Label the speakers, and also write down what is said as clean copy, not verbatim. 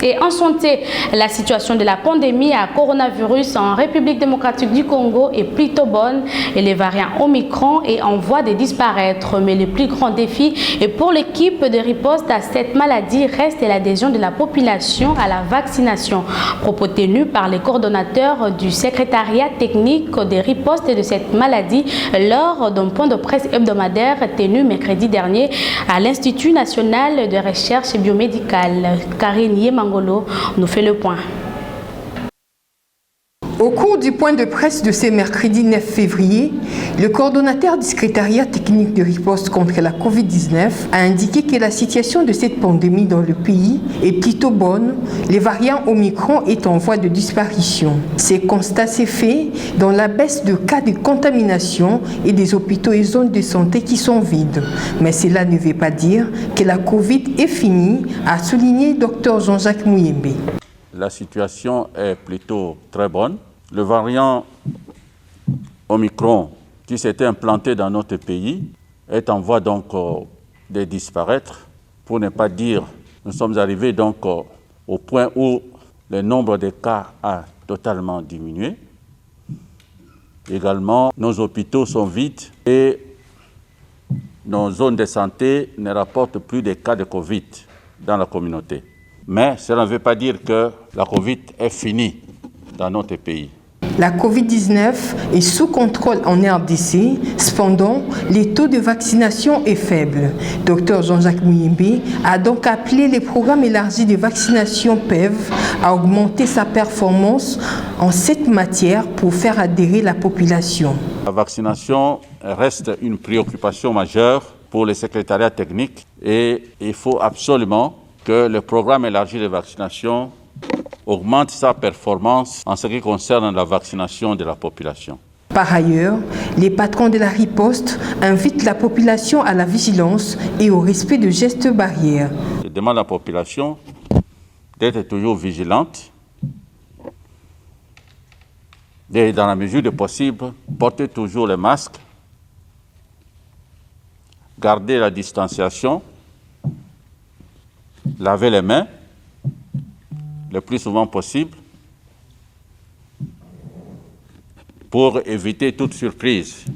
Speaker 1: Et en santé, la situation de la pandémie à coronavirus en République démocratique du Congo est plutôt bonne et les variants Omicron est en voie de disparaître. Mais le plus grand défi et pour l'équipe de riposte à cette maladie reste l'adhésion de la population à la vaccination. Propos tenus par les coordonnateurs du secrétariat technique des ripostes de cette maladie lors d'un point de presse hebdomadaire tenu mercredi dernier à l'Institut national de recherche biomédicale. Karine Yemangolo nous fait le point.
Speaker 2: Au cours du point de presse de ce mercredi 9 février, le coordonnateur du secrétariat technique de riposte contre la Covid-19 a indiqué que la situation de cette pandémie dans le pays est plutôt bonne. Les variants Omicron est en voie de disparition. Ces constats s'est fait dans la baisse de cas de contamination et des hôpitaux et zones de santé qui sont vides. Mais cela ne veut pas dire que la Covid est finie, a souligné Dr Jean-Jacques Mouyembe.
Speaker 3: La situation est plutôt très bonne. Le variant Omicron qui s'était implanté dans notre pays est en voie donc de disparaître. Pour ne pas dire, nous sommes arrivés donc au point où le nombre de cas a totalement diminué. Également, nos hôpitaux sont vides et nos zones de santé ne rapportent plus de cas de Covid dans la communauté. Mais cela ne veut pas dire que la Covid est finie dans notre pays.
Speaker 2: La Covid-19 est sous contrôle en RDC, cependant, les taux de vaccination est faible. Dr Jean-Jacques Mouyembe a donc appelé les programmes élargis de vaccination PEV à augmenter sa performance en cette matière pour faire adhérer la population.
Speaker 3: La vaccination reste une préoccupation majeure pour les secrétariats techniques et il faut absolument que le programme élargi de vaccination augmente sa performance en ce qui concerne la vaccination de la population.
Speaker 2: Par ailleurs, les patrons de la riposte invitent la population à la vigilance et au respect de gestes barrières.
Speaker 3: Je demande à la population d'être toujours vigilante et dans la mesure du possible, porter toujours le masque, garder la distanciation, laver les mains le plus souvent possible pour éviter toute surprise.